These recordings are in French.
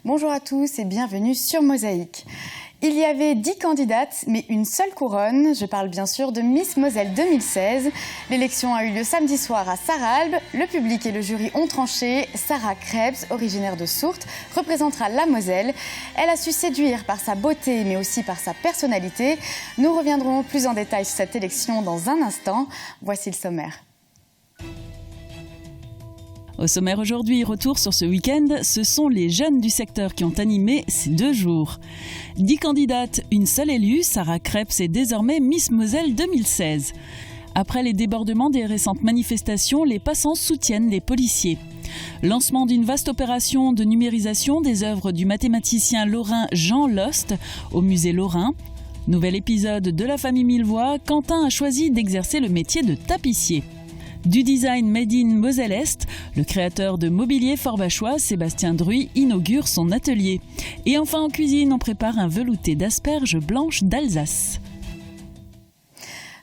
Bonjour à tous et bienvenue sur Mosaïque. Il y avait 10 candidates, mais une seule couronne. Je parle bien sûr de Miss Moselle 2016. L'élection a eu lieu samedi soir à Sarralbe. Le public et le jury ont tranché. Sarah Krebs, originaire de Sourtes, représentera la Moselle. Elle a su séduire par sa beauté, mais aussi par sa personnalité. Nous reviendrons plus en détail sur cette élection dans un instant. Voici le sommaire. Au sommaire aujourd'hui, retour sur ce week-end, ce sont les jeunes du secteur qui ont animé ces 2 jours. 10 candidates, une seule élue, Sarah Krebs est désormais Miss Moselle 2016. Après les débordements des récentes manifestations, les passants soutiennent les policiers. Lancement d'une vaste opération de numérisation des œuvres du mathématicien lorrain Jean Lost au musée Lorrain. Nouvel épisode de la famille Millevoye, Quentin a choisi d'exercer le métier de tapissier. Du design made in Moselle-Est, le créateur de mobilier forbachois, Sébastien Druy, inaugure son atelier. Et enfin en cuisine, on prépare un velouté d'asperges blanches d'Alsace.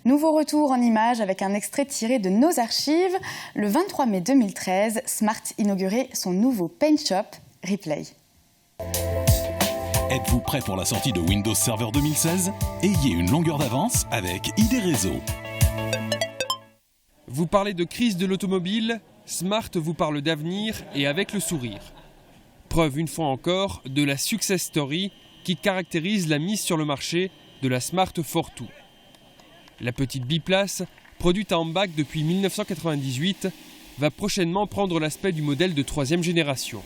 Nouveau retour en images avec un extrait tiré de nos archives. Le 23 mai 2013, Smart inaugurait son nouveau paint shop, Replay. Êtes-vous prêt pour la sortie de Windows Server 2016 ? Ayez une longueur d'avance avec ID Réseau. Vous parlez de crise de l'automobile, Smart vous parle d'avenir et avec le sourire. Preuve une fois encore de la success story qui caractérise la mise sur le marché de la Smart Fortwo. La petite biplace, produite à Ambach depuis 1998, va prochainement prendre l'aspect du modèle de 3e génération.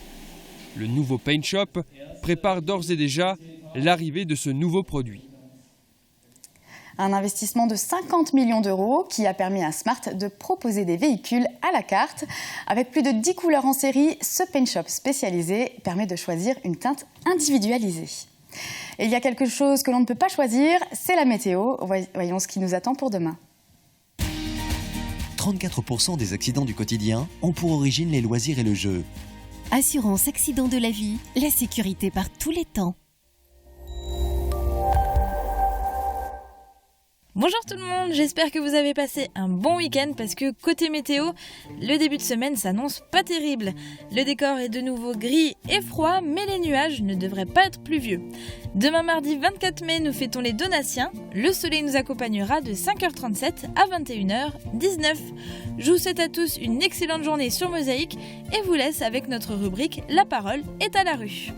Le nouveau Paint Shop prépare d'ores et déjà l'arrivée de ce nouveau produit. Un investissement de 50 millions d'euros qui a permis à Smart de proposer des véhicules à la carte. Avec plus de 10 couleurs en série, ce paint shop spécialisé permet de choisir une teinte individualisée. Et il y a quelque chose que l'on ne peut pas choisir, c'est la météo. Voyons ce qui nous attend pour demain. 34% des accidents du quotidien ont pour origine les loisirs et le jeu. Assurance accident de la vie, la sécurité par tous les temps. Bonjour tout le monde, j'espère que vous avez passé un bon week-end parce que côté météo, le début de semaine s'annonce pas terrible. Le décor est de nouveau gris et froid, mais les nuages ne devraient pas être pluvieux. Demain mardi 24 mai, nous fêtons les Donatiens. Le soleil nous accompagnera de 5h37 à 21h19. Je vous souhaite à tous une excellente journée sur Mosaïque et vous laisse avec notre rubrique La parole est à la rue.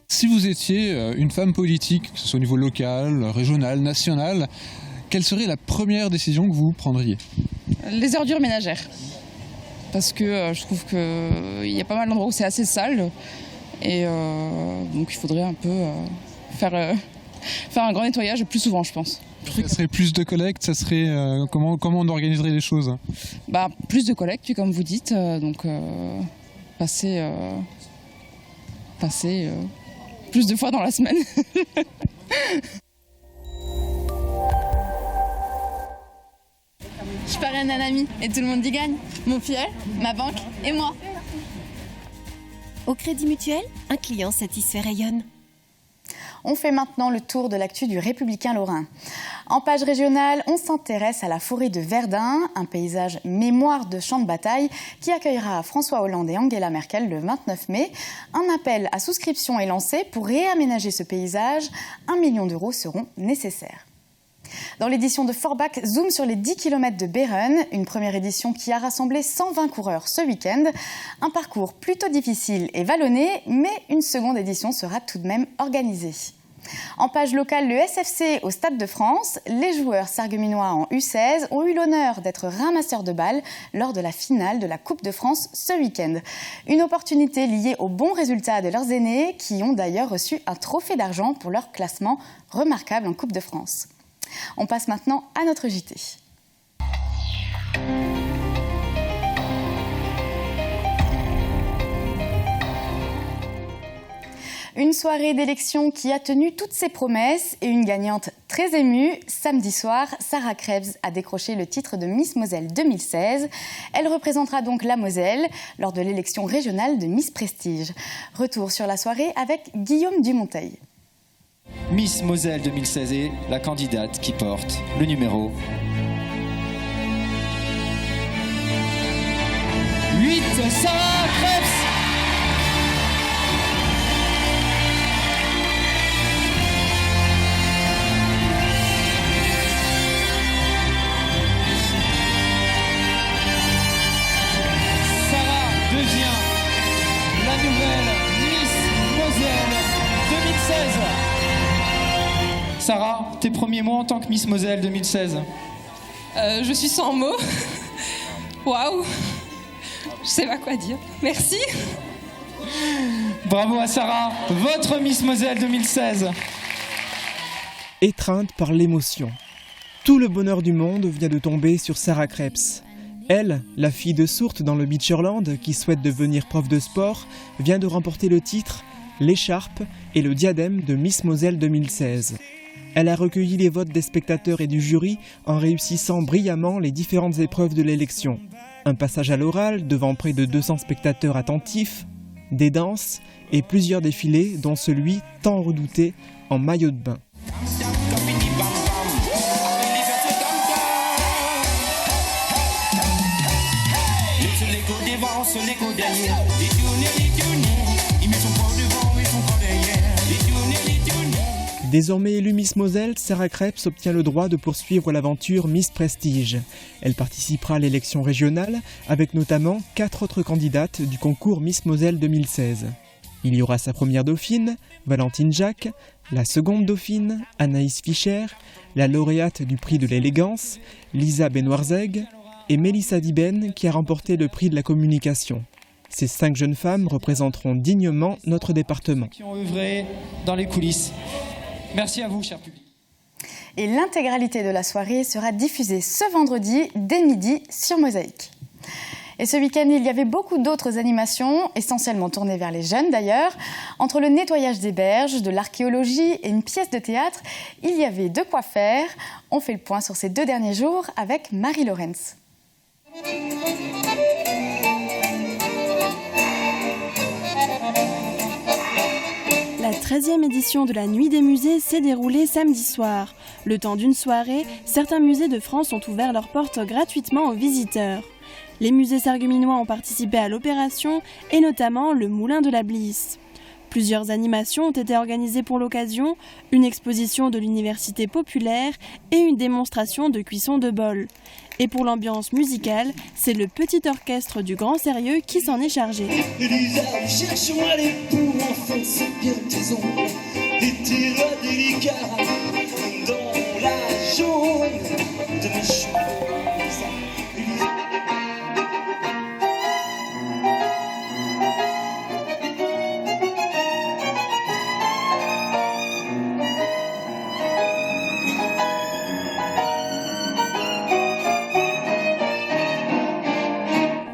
Si vous étiez une femme politique, que ce soit au niveau local, régional, national, quelle serait la première décision que vous prendriez ? Les ordures ménagères. Parce que je trouve qu'il y a pas mal d'endroits où c'est assez sale. Et donc il faudrait un peu faire un grand nettoyage plus souvent, je pense. Ça serait plus de collecte, ça serait comment on organiserait les choses ? Plus de collecte, puis comme vous dites, passer plus de fois dans la semaine. Je parraine un ami et tout le monde y gagne. Mon filleul, ma banque et moi. Au Crédit Mutuel, un client satisfait rayonne. On fait maintenant le tour de l'actu du Républicain Lorrain. En page régionale, on s'intéresse à la forêt de Verdun, un paysage mémoire de champ de bataille qui accueillera François Hollande et Angela Merkel le 29 mai. Un appel à souscription est lancé pour réaménager ce paysage. 1 million d'euros seront nécessaires. Dans l'édition de Forbach, zoom sur les 10 km de Beren, une première édition qui a rassemblé 120 coureurs ce week-end. Un parcours plutôt difficile et vallonné, mais une seconde édition sera tout de même organisée. En page locale, le SFC au Stade de France, les joueurs sarregueminois en U16 ont eu l'honneur d'être ramasseurs de balles lors de la finale de la Coupe de France ce week-end. Une opportunité liée aux bons résultats de leurs aînés qui ont d'ailleurs reçu un trophée d'argent pour leur classement remarquable en Coupe de France. On passe maintenant à notre JT. Une soirée d'élection qui a tenu toutes ses promesses et une gagnante très émue. Samedi soir, Sarah Krebs a décroché le titre de Miss Moselle 2016. Elle représentera donc la Moselle lors de l'élection régionale de Miss Prestige. Retour sur la soirée avec Guillaume Dumonteil. Miss Moselle 2016 est la candidate qui porte le numéro 8, Sarah Krebs. Sarah, tes premiers mots en tant que Miss Moselle 2016? Je suis sans mots. Waouh. Je sais pas quoi dire. Merci. Bravo à Sarah, votre Miss Moselle 2016. Étreinte par l'émotion. Tout le bonheur du monde vient de tomber sur Sarah Krebs. Elle, la fille de Sourte dans le Beacherland, qui souhaite devenir prof de sport, vient de remporter le titre, l'écharpe et le diadème de Miss Moselle 2016. Elle a recueilli les votes des spectateurs et du jury en réussissant brillamment les différentes épreuves de l'élection. Un passage à l'oral devant près de 200 spectateurs attentifs, des danses et plusieurs défilés, dont celui tant redouté en maillot de bain. Désormais élue Miss Moselle, Sarah Krebs obtient le droit de poursuivre l'aventure Miss Prestige. Elle participera à l'élection régionale avec notamment 4 autres candidates du concours Miss Moselle 2016. Il y aura sa première dauphine, Valentine Jacques, la seconde dauphine, Anaïs Fischer, la lauréate du prix de l'élégance, Lisa Benoirzeg, et Mélissa Diben qui a remporté le prix de la communication. Ces 5 jeunes femmes représenteront dignement notre département. Qui ont œuvré dans les coulisses. Merci à vous, cher public. Et l'intégralité de la soirée sera diffusée ce vendredi dès midi sur Mosaïque. Et ce week-end, il y avait beaucoup d'autres animations, essentiellement tournées vers les jeunes d'ailleurs. Entre le nettoyage des berges, de l'archéologie et une pièce de théâtre, il y avait de quoi faire. On fait le point sur ces 2 derniers jours avec Marie Lorenz. La 13e édition de la Nuit des musées s'est déroulée samedi soir. Le temps d'une soirée, certains musées de France ont ouvert leurs portes gratuitement aux visiteurs. Les musées sarregueminois ont participé à l'opération et notamment le Moulin de la Blisse. Plusieurs animations ont été organisées pour l'occasion, une exposition de l'université populaire et une démonstration de cuisson de bol. Et pour l'ambiance musicale, c'est le petit orchestre du Grand Sérieux qui s'en est chargé. Elisa, cherche-moi les pour enfants, c'est bien tes ongles, des terrains délicats dans la jaune de mes cheveux.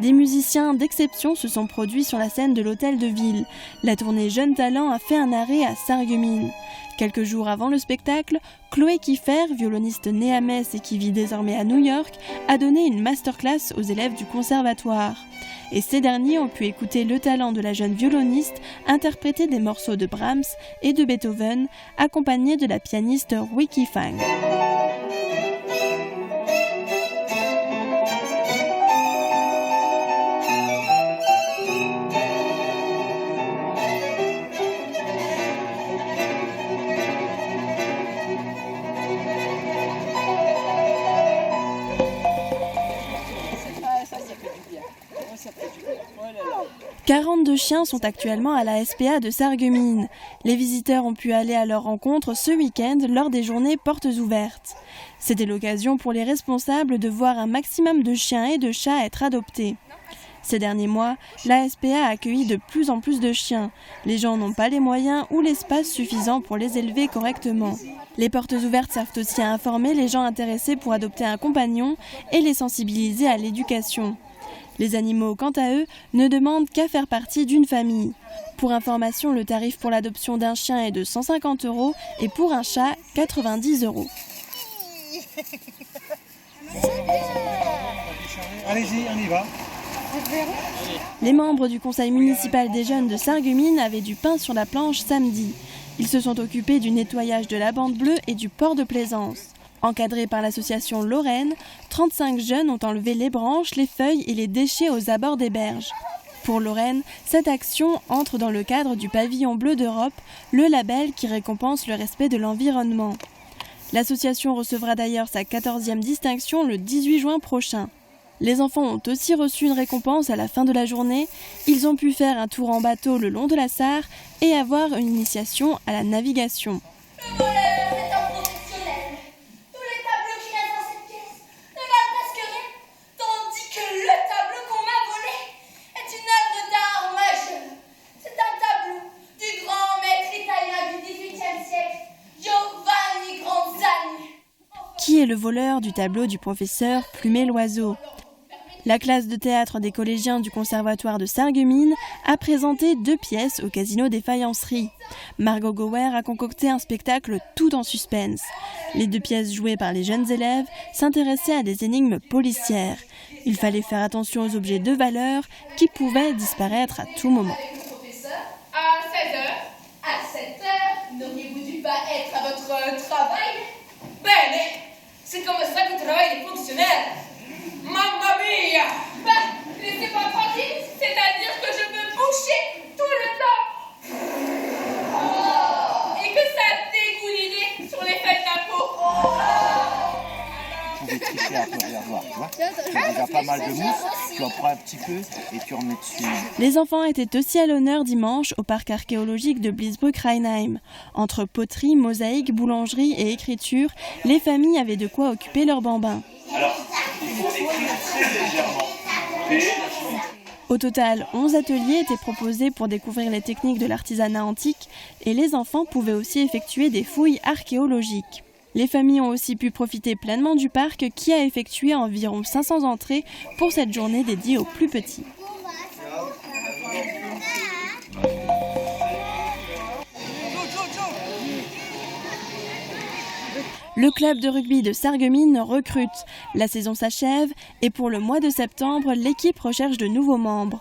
Des musiciens d'exception se sont produits sur la scène de l'Hôtel de Ville. La tournée Jeunes Talents a fait un arrêt à Sarreguemines. Quelques jours avant le spectacle, Chloé Kiffer, violoniste née à Metz et qui vit désormais à New York, a donné une masterclass aux élèves du conservatoire. Et ces derniers ont pu écouter le talent de la jeune violoniste interpréter des morceaux de Brahms et de Beethoven, accompagnés de la pianiste Wiki Fang. « 42 chiens sont actuellement à la SPA de Sarreguemines. Les visiteurs ont pu aller à leur rencontre ce week-end lors des journées portes ouvertes. C'était l'occasion pour les responsables de voir un maximum de chiens et de chats être adoptés. Ces derniers mois, la SPA a accueilli de plus en plus de chiens. Les gens n'ont pas les moyens ou l'espace suffisant pour les élever correctement. Les portes ouvertes servent aussi à informer les gens intéressés pour adopter un compagnon et les sensibiliser à l'éducation. Les animaux, quant à eux, ne demandent qu'à faire partie d'une famille. Pour information, le tarif pour l'adoption d'un chien est de 150 € et pour un chat, 90 €. Allez-y, on y va. Les membres du conseil municipal des jeunes de Sarreguemines avaient du pain sur la planche samedi. Ils se sont occupés du nettoyage de la bande bleue et du port de plaisance. Encadrés par l'association Lorraine, 35 jeunes ont enlevé les branches, les feuilles et les déchets aux abords des berges. Pour Lorraine, cette action entre dans le cadre du Pavillon bleu d'Europe, le label qui récompense le respect de l'environnement. L'association recevra d'ailleurs sa 14e distinction le 18 juin prochain. Les enfants ont aussi reçu une récompense à la fin de la journée. Ils ont pu faire un tour en bateau le long de la Sarre et avoir une initiation à la navigation. Qui est le voleur du tableau du professeur Plumet-Loiseau? La classe de théâtre des collégiens du Conservatoire de Sarreguemines a présenté 2 pièces au Casino des Faïenceries. Margot Gower a concocté un spectacle tout en suspense. Les 2 pièces jouées par les jeunes élèves s'intéressaient à des énigmes policières. Il fallait faire attention aux objets de valeur qui pouvaient disparaître à tout moment. À 7h, n'auriez-vous dû pas être à votre travail? Bene, c'est comme ça que travaillent les fonctionnaires. Mamma mia! Bah, laissez-moi tranquille, c'est-à-dire que je me bouchais tout le temps. Et que ça dégoulinait sur les fêtes d'impôts. Tu pouvais tricher un peu, regarde voir, tu vois. Tu as déjà pas mal de mousse, tu en prends un petit peu et tu remets dessus. Les enfants étaient aussi à l'honneur dimanche au parc archéologique de Bliesbruck-Rheinheim. Entre poterie, mosaïque, boulangerie et écriture, les familles avaient de quoi occuper leurs bambins. Alors, il faut écrire très légèrement. Au total, 11 ateliers étaient proposés pour découvrir les techniques de l'artisanat antique et les enfants pouvaient aussi effectuer des fouilles archéologiques. Les familles ont aussi pu profiter pleinement du parc qui a effectué environ 500 entrées pour cette journée dédiée aux plus petits. Le club de rugby de Sarreguemines recrute. La saison s'achève et pour le mois de septembre, l'équipe recherche de nouveaux membres.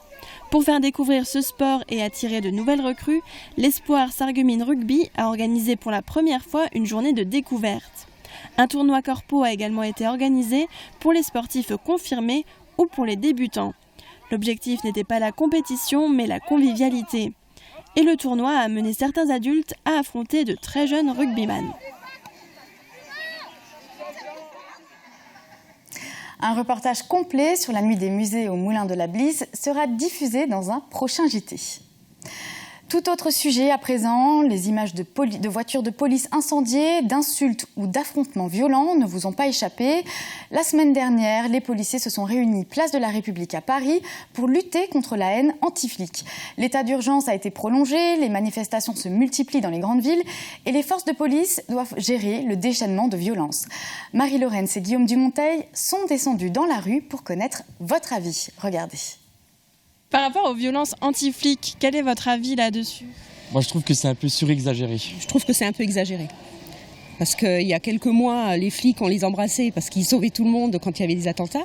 Pour faire découvrir ce sport et attirer de nouvelles recrues, l'Espoir Sarreguemines Rugby a organisé pour la première fois une journée de découverte. Un tournoi corpo a également été organisé pour les sportifs confirmés ou pour les débutants. L'objectif n'était pas la compétition mais la convivialité. Et le tournoi a amené certains adultes à affronter de très jeunes rugbyman. Un reportage complet sur la nuit des musées au Moulin de la Blise sera diffusé dans un prochain JT. Tout autre sujet à présent, les images de voitures de police incendiées, d'insultes ou d'affrontements violents ne vous ont pas échappé. La semaine dernière, les policiers se sont réunis place de la République à Paris pour lutter contre la haine anti-flic. L'état d'urgence a été prolongé, les manifestations se multiplient dans les grandes villes et les forces de police doivent gérer le déchaînement de violence. Marie-Laurence et Guillaume Dumonteil sont descendus dans la rue pour connaître votre avis. Regardez. Par rapport aux violences anti-flics, quel est votre avis là-dessus? Moi, je trouve que c'est un peu surexagéré. Je trouve que c'est un peu exagéré. Parce qu'il y a quelques mois, les flics, on les embrassait parce qu'ils sauvaient tout le monde quand il y avait des attentats.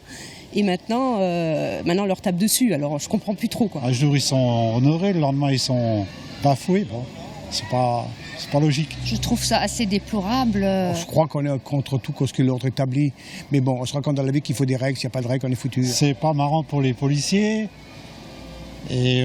Et maintenant, on leur tape dessus. Alors, je comprends plus trop, quoi. Un jour, ils sont honorés, le lendemain, ils sont bafoués. Bon, c'est pas logique. Je trouve ça assez déplorable. Je crois qu'on est contre tout ce que l'ordre établit. Mais bon, on se rend compte dans la vie qu'il faut des règles. S'il n'y a pas de règles, on est foutu. C'est pas marrant pour les policiers. Et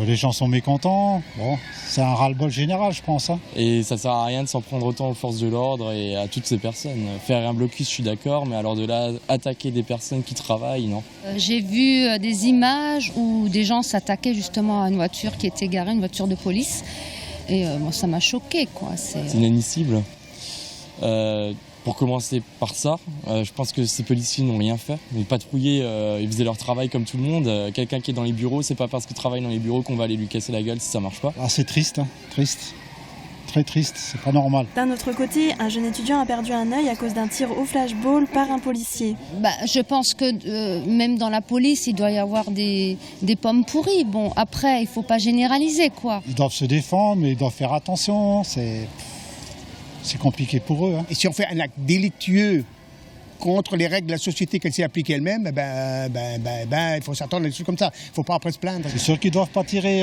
les gens sont mécontents. Bon, c'est un ras-le-bol général, je pense. Hein. Et ça sert à rien de s'en prendre autant aux forces de l'ordre et à toutes ces personnes. Faire un blocus, je suis d'accord, mais alors de là, attaquer des personnes qui travaillent, non. J'ai vu des images où des gens s'attaquaient justement à une voiture qui était garée, une voiture de police. Et moi, ça m'a choqué, quoi. C'est inadmissible. Pour commencer par ça, je pense que ces policiers n'ont rien fait. Ils patrouillaient, ils faisaient leur travail comme tout le monde. Quelqu'un qui est dans les bureaux, c'est pas parce qu'il travaille dans les bureaux qu'on va aller lui casser la gueule si ça marche pas. Ah, c'est triste, hein. Triste. Très triste, c'est pas normal. D'un autre côté, un jeune étudiant a perdu un œil à cause d'un tir au flashball par un policier. Je pense que même dans la police, il doit y avoir des pommes pourries. Bon, après, il faut pas généraliser, quoi. Ils doivent se défendre, mais ils doivent faire attention. C'est compliqué pour eux. Hein. Et si on fait un acte délictueux contre les règles de la société qu'elle s'est appliquée elle-même, il faut s'attendre à des trucs comme ça. Il ne faut pas après se plaindre. C'est sûr qu'ils ne doivent pas tirer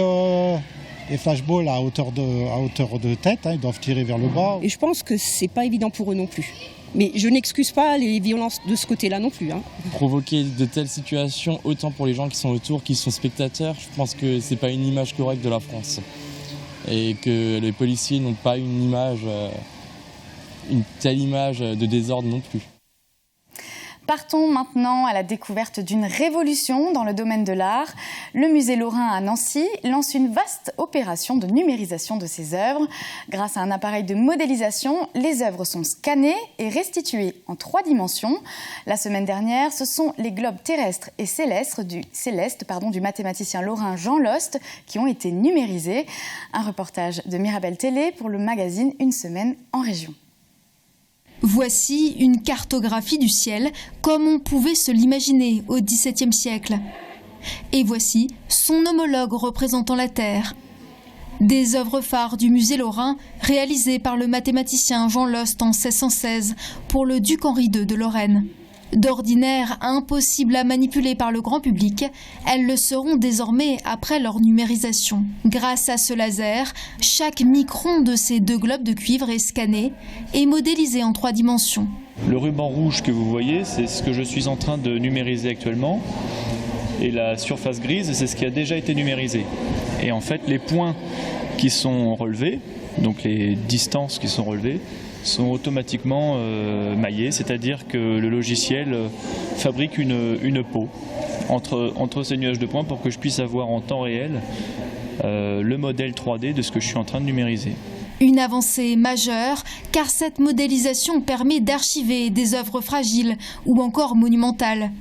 les flashballs à hauteur de tête. Hein. Ils doivent tirer vers le bas. Et je pense que c'est pas évident pour eux non plus. Mais je n'excuse pas les violences de ce côté-là non plus. Hein. Provoquer de telles situations, autant pour les gens qui sont autour, qui sont spectateurs, je pense que c'est pas une image correcte de la France. Et que les policiers n'ont pas une telle image de désordre non plus. Partons maintenant à la découverte d'une révolution dans le domaine de l'art. Le musée Lorrain à Nancy lance une vaste opération de numérisation de ses œuvres. Grâce à un appareil de modélisation, les œuvres sont scannées et restituées en 3 dimensions. La semaine dernière, ce sont les globes terrestres et célestes du mathématicien lorrain Jean Lost qui ont été numérisés. Un reportage de Mirabel Télé pour le magazine Une semaine en région. Voici une cartographie du ciel comme on pouvait se l'imaginer au XVIIe siècle. Et voici son homologue représentant la Terre. Des œuvres phares du musée lorrain réalisées par le mathématicien Jean Lost en 1616 pour le duc Henri II de Lorraine. D'ordinaire impossibles à manipuler par le grand public, elles le seront désormais après leur numérisation. Grâce à ce laser, chaque micron de ces 2 globes de cuivre est scanné et modélisé en 3 dimensions. Le ruban rouge que vous voyez, c'est ce que je suis en train de numériser actuellement. Et la surface grise, c'est ce qui a déjà été numérisé. Et en fait, les points qui sont relevés, donc les distances qui sont relevées, sont automatiquement maillés, c'est-à-dire que le logiciel fabrique une peau entre ces nuages de points pour que je puisse avoir en temps réel le modèle 3D de ce que je suis en train de numériser. Une avancée majeure, car cette modélisation permet d'archiver des œuvres fragiles ou encore monumentales.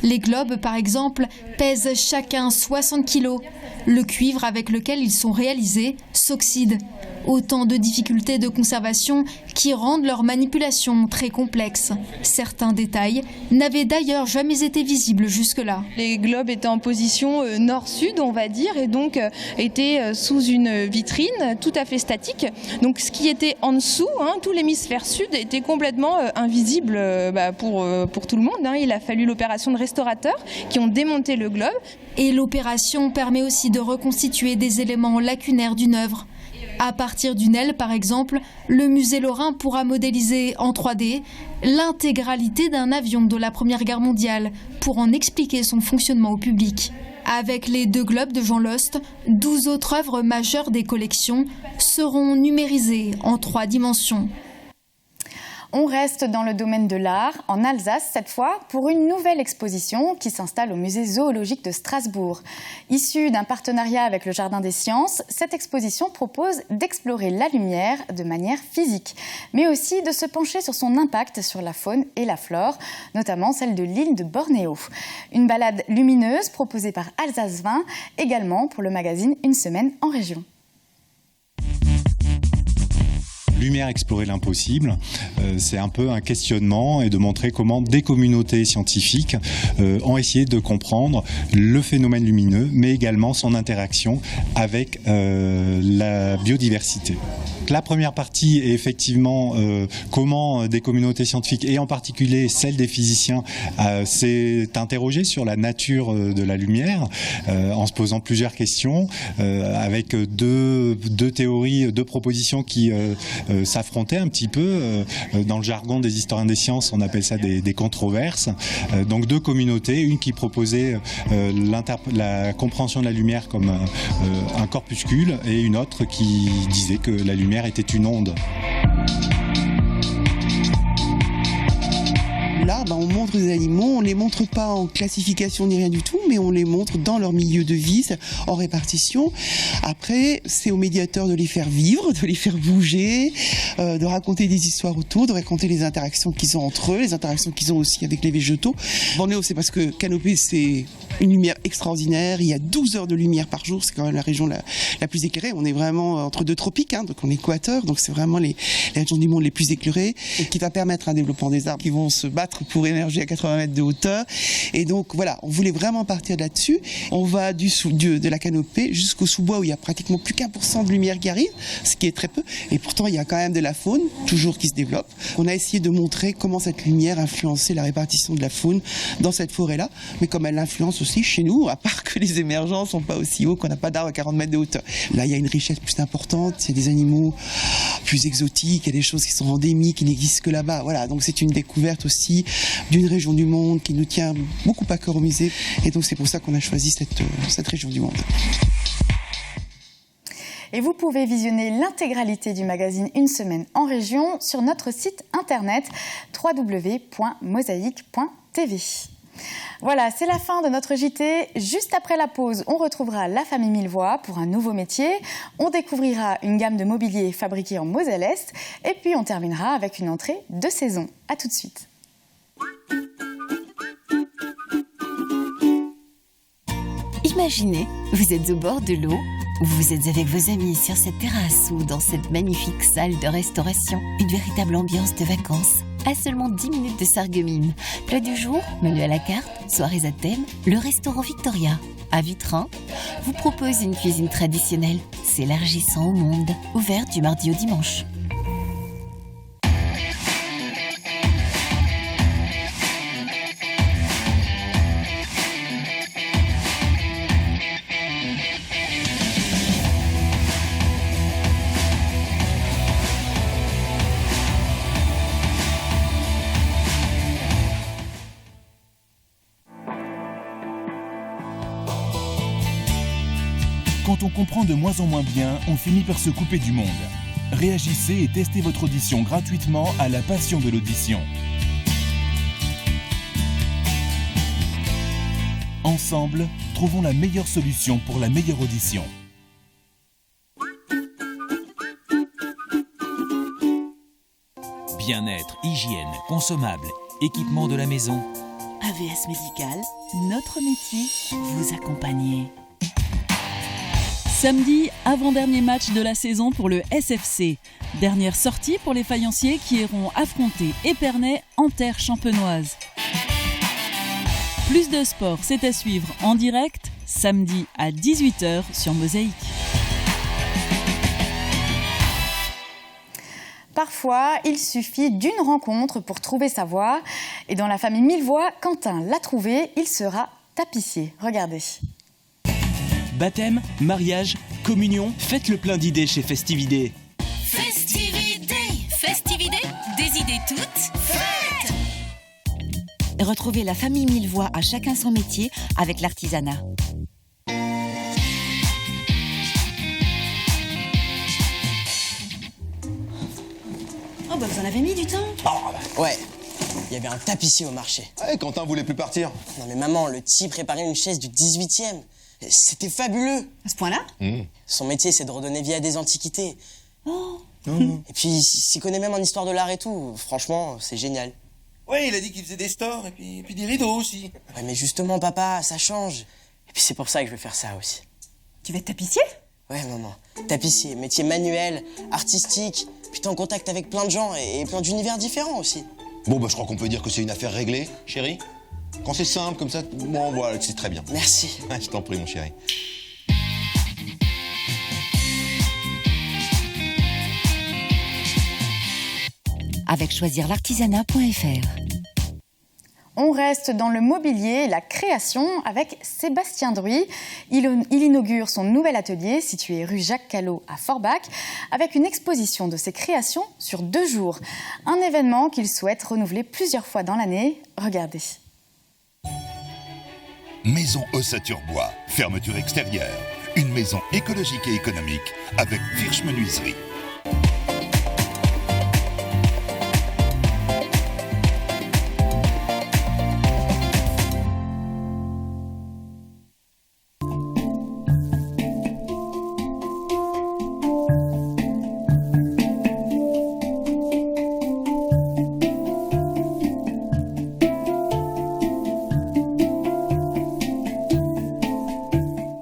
Les globes, par exemple, pèsent chacun 60 kg. Le cuivre avec lequel ils sont réalisés s'oxyde. Autant de difficultés de conservation qui rendent leur manipulation très complexe. Certains détails n'avaient d'ailleurs jamais été visibles jusque-là. Les globes étaient en position nord-sud, on va dire, et donc étaient sous une vitrine tout à fait statique. Donc ce qui était en dessous, tout l'hémisphère sud, était complètement invisible pour tout le monde. Il a fallu l'opération de restaurateurs qui ont démonté le globe. Et l'opération permet aussi de reconstituer des éléments lacunaires d'une œuvre. À partir d'une aile, par exemple, le musée lorrain pourra modéliser en 3D l'intégralité d'un avion de la Première Guerre mondiale pour en expliquer son fonctionnement au public. Avec les 2 globes de Jean Lost, 12 autres œuvres majeures des collections seront numérisées en 3 dimensions. On reste dans le domaine de l'art, en Alsace cette fois, pour une nouvelle exposition qui s'installe au musée zoologique de Strasbourg. Issue d'un partenariat avec le Jardin des Sciences, cette exposition propose d'explorer la lumière de manière physique, mais aussi de se pencher sur son impact sur la faune et la flore, notamment celle de l'île de Bornéo. Une balade lumineuse proposée par Alsace 20, également pour le magazine Une semaine en région. Lumière, explorer l'impossible, c'est un peu un questionnement et de montrer comment des communautés scientifiques ont essayé de comprendre le phénomène lumineux, mais également son interaction avec la biodiversité. La première partie est effectivement comment des communautés scientifiques, et en particulier celle des physiciens, s'est interrogée sur la nature de la lumière, en se posant plusieurs questions, avec deux théories, 2 propositions qui s'affrontaient un petit peu. Dans le jargon des historiens des sciences, on appelle ça des controverses. Donc 2 communautés, une qui proposait la compréhension de la lumière comme un corpuscule, et une autre qui disait que la lumière était une onde. Là, on montre des animaux, on ne les montre pas en classification ni rien du tout, mais on les montre dans leur milieu de vie, en répartition. Après, c'est au médiateur de les faire vivre, de les faire bouger, de raconter des histoires autour, de raconter les interactions qu'ils ont entre eux, les interactions qu'ils ont aussi avec les végétaux. Bornéo, c'est parce que Canopée, c'est une lumière extraordinaire. Il y a 12 heures de lumière par jour, c'est quand même la région la plus éclairée. On est vraiment entre 2 tropiques, donc on est équateur, donc c'est vraiment les régions du monde les plus éclairées, et qui va permettre un développement des arbres qui vont se battre pour émerger à 80 mètres de hauteur. Et donc voilà, on voulait vraiment partir de là-dessus. On va de la Canopée jusqu'au sous-bois où il y a pratiquement plus qu'1% de lumière qui arrive, ce qui est très peu. Et pourtant, il y a quand même de la faune, toujours qui se développe. On a essayé de montrer comment cette lumière influençait la répartition de la faune dans cette forêt-là, mais comme elle influence aussi chez nous, à part que les émergents sont pas aussi hauts, qu'on n'a pas d'arbres à 40 mètres de hauteur. Là, il y a une richesse plus importante, il y a des animaux plus exotiques, il y a des choses qui sont endémiques, qui n'existent que là-bas. Voilà, donc c'est une découverte aussi d'une région du monde qui nous tient beaucoup à cœur au musée. Et donc c'est pour ça qu'on a choisi cette région du monde. Et vous pouvez visionner l'intégralité du magazine Une semaine en région sur notre site internet www.mosaïque.tv. Voilà, c'est la fin de notre JT. Juste après la pause, on retrouvera la famille Millevoye pour un nouveau métier. On découvrira une gamme de mobilier fabriquée en Moselle-Est. Et puis on terminera avec une entrée de saison. À tout de suite. Imaginez, vous êtes au bord de l'eau, Vous êtes avec vos amis sur cette terrasse ou dans cette magnifique salle de restauration. Une véritable ambiance de vacances. À seulement 10 minutes de Sarreguemines. Plat du jour, menu à la carte, soirées à thème, le restaurant Victoria. À Vitrin, vous propose une cuisine traditionnelle, s'élargissant au monde. Ouvert du mardi au dimanche. Quand on comprend de moins en moins bien, on finit par se couper du monde. Réagissez et testez votre audition gratuitement à la passion de l'audition. Ensemble, trouvons la meilleure solution pour la meilleure audition. Bien-être, hygiène, consommables, équipement de la maison. AVS Médical, notre métier, vous accompagner. Samedi, avant-dernier match de la saison pour le SFC. Dernière sortie pour les faïenciers qui iront affronter Épernay en terre champenoise. Plus de sport, c'est à suivre en direct, samedi à 18h sur Mosaïque. Parfois, il suffit d'une rencontre pour trouver sa voie. Et dans la famille Millevoye, Quentin l'a trouvé, il sera tapissier. Regardez. Baptême, mariage, communion, faites le plein d'idées chez Festividé. Festividé, Festividé, des idées toutes faites. Retrouvez la famille Millevoye à chacun son métier avec l'artisanat. Oh bah vous en avez mis du temps. Oh, ouais, il y avait un tapissier au marché. Ouais, Quentin voulait plus partir. Non mais maman, le type préparait une chaise du 18e. C'était fabuleux. À ce point-là? Son métier, c'est de redonner vie à des antiquités. Oh. Et puis, il s'y connaît même en histoire de l'art et tout. Franchement, c'est génial. Ouais, il a dit qu'il faisait des stores et puis des rideaux aussi. Ouais, mais justement, papa, ça change. Et puis, c'est pour ça que je vais faire ça aussi. Tu vas être tapissier? Ouais, maman. Tapissier, métier manuel, artistique. Puis t'es en contact avec plein de gens et plein d'univers différents aussi. Bon, bah, je crois qu'on peut dire que c'est une affaire réglée, chérie. Quand c'est simple comme ça, bon, voilà, c'est très bien. Merci. Je t'en prie, mon chéri. Avec choisirlartisanat.fr. On reste dans le mobilier et la création avec Sébastien Druy. Il inaugure son nouvel atelier situé rue Jacques Callot à Forbach avec une exposition de ses créations sur 2 jours. Un événement qu'il souhaite renouveler plusieurs fois dans l'année. Regardez. Maison Ossature Bois, fermeture extérieure. Une maison écologique et économique avec Virch Menuiserie.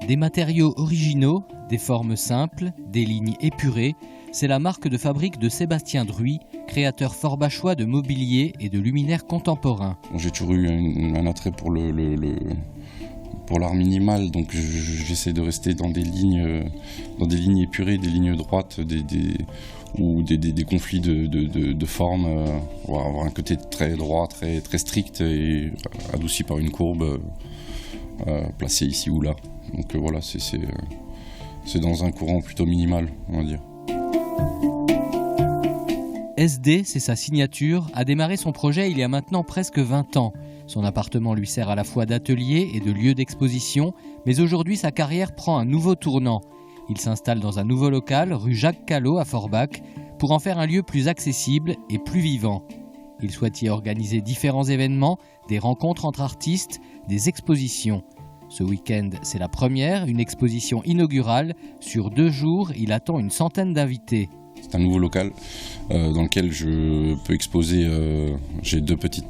Des matériaux originaux, des formes simples, des lignes épurées, c'est la marque de fabrique de Sébastien Druy, créateur forbachois de mobilier et de luminaires contemporains. J'ai toujours eu un attrait pour l'art minimal, donc j'essaie de rester dans des lignes épurées, des lignes droites, ou des conflits de formes, avoir un côté très droit, très strict et adouci par une courbe placée ici ou là. Donc voilà, c'est dans un courant plutôt minimal, on va dire. SD, c'est sa signature, a démarré son projet il y a maintenant presque 20 ans. Son appartement lui sert à la fois d'atelier et de lieu d'exposition, mais aujourd'hui sa carrière prend un nouveau tournant. Il s'installe dans un nouveau local, rue Jacques Callot à Forbach, pour en faire un lieu plus accessible et plus vivant. Il souhaite y organiser différents événements, des rencontres entre artistes, des expositions. Ce week-end, c'est la première, une exposition inaugurale. Sur 2 jours, il attend une centaine d'invités. C'est un nouveau local dans lequel je peux exposer, j'ai deux petits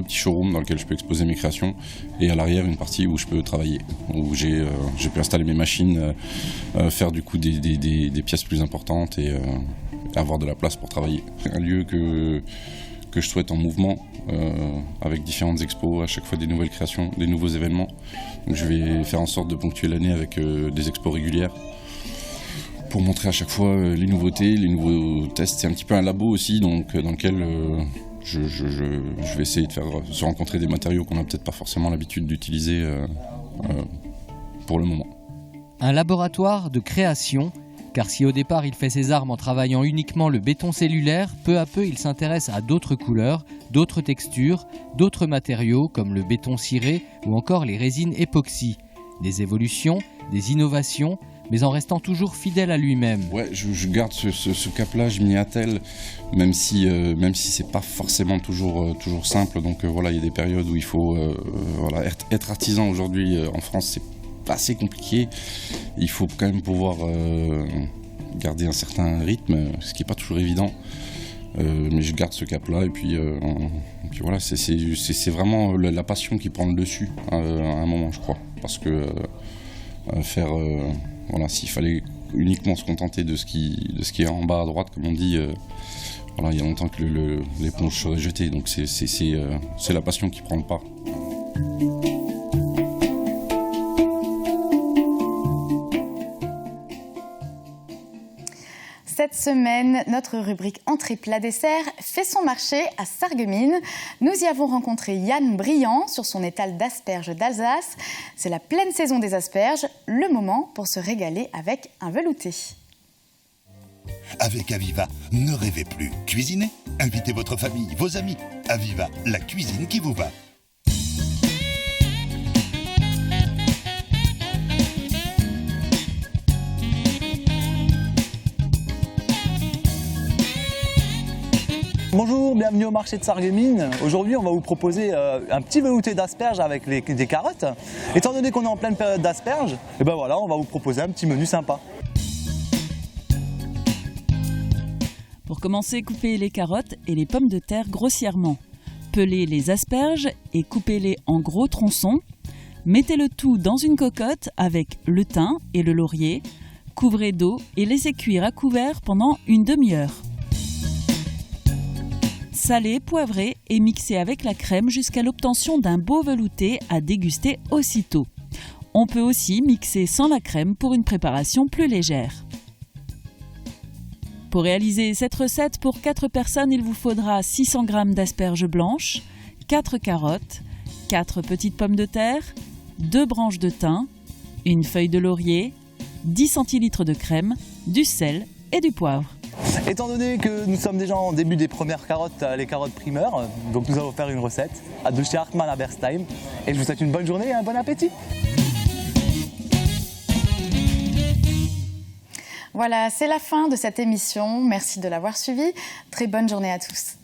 showrooms dans lesquels je peux exposer mes créations, et à l'arrière une partie où je peux travailler, où j'ai pu installer mes machines, faire du coup des pièces plus importantes et avoir de la place pour travailler. Un lieu que je souhaite en mouvement, avec différentes expos, à chaque fois des nouvelles créations, des nouveaux événements. Donc je vais faire en sorte de ponctuer l'année avec des expos régulières pour montrer à chaque fois les nouveautés, les nouveaux tests. C'est un petit peu un labo aussi, donc, dans lequel je vais essayer de faire se rencontrer des matériaux qu'on n'a peut-être pas forcément l'habitude d'utiliser pour le moment. Un laboratoire de création, car si au départ il fait ses armes en travaillant uniquement le béton cellulaire, peu à peu il s'intéresse à d'autres couleurs, d'autres textures, d'autres matériaux comme le béton ciré ou encore les résines époxy. Des évolutions, des innovations, mais en restant toujours fidèle à lui-même. Ouais, je garde ce cap-là, je m'y attelle, même si c'est pas forcément toujours simple. Donc voilà, il y a des périodes où il faut être artisan aujourd'hui en France, c'est assez compliqué. Il faut quand même pouvoir garder un certain rythme, ce qui n'est pas toujours évident. Mais je garde ce cap-là et puis voilà, c'est vraiment la passion qui prend le dessus à un moment, je crois, parce que voilà, s'il fallait uniquement se contenter de ce qui est en bas à droite, comme on dit, voilà, il y a longtemps que l'éponge serait jetée. Donc c'est la passion qui prend le pas. Cette semaine, notre rubrique Entrée plat dessert fait son marché à Sarreguemines. Nous y avons rencontré Yann Briand sur son étal d'asperges d'Alsace. C'est la pleine saison des asperges, le moment pour se régaler avec un velouté. Avec Aviva, ne rêvez plus. Cuisinez, invitez votre famille, vos amis. Aviva, la cuisine qui vous va. Bonjour, bienvenue au marché de Sarreguemines. Aujourd'hui, on va vous proposer un petit velouté d'asperges avec des carottes. Étant donné qu'on est en pleine période d'asperges, et ben voilà, on va vous proposer un petit menu sympa. Pour commencer, coupez les carottes et les pommes de terre grossièrement. Pelez les asperges et coupez-les en gros tronçons. Mettez le tout dans une cocotte avec le thym et le laurier. Couvrez d'eau et laissez cuire à couvert pendant une demi-heure. Salez, poivrez et mixez avec la crème jusqu'à l'obtention d'un beau velouté à déguster aussitôt. On peut aussi mixer sans la crème pour une préparation plus légère. Pour réaliser cette recette, pour 4 personnes, il vous faudra 600 g d'asperges blanches, 4 carottes, 4 petites pommes de terre, 2 branches de thym, une feuille de laurier, 10 centilitres de crème, du sel et du poivre. Étant donné que nous sommes déjà en début des premières carottes, les carottes primeurs, donc nous allons faire une recette de chez Hartmann à Berstheim. Et je vous souhaite une bonne journée et un bon appétit. Voilà, c'est la fin de cette émission. Merci de l'avoir suivie. Très bonne journée à tous.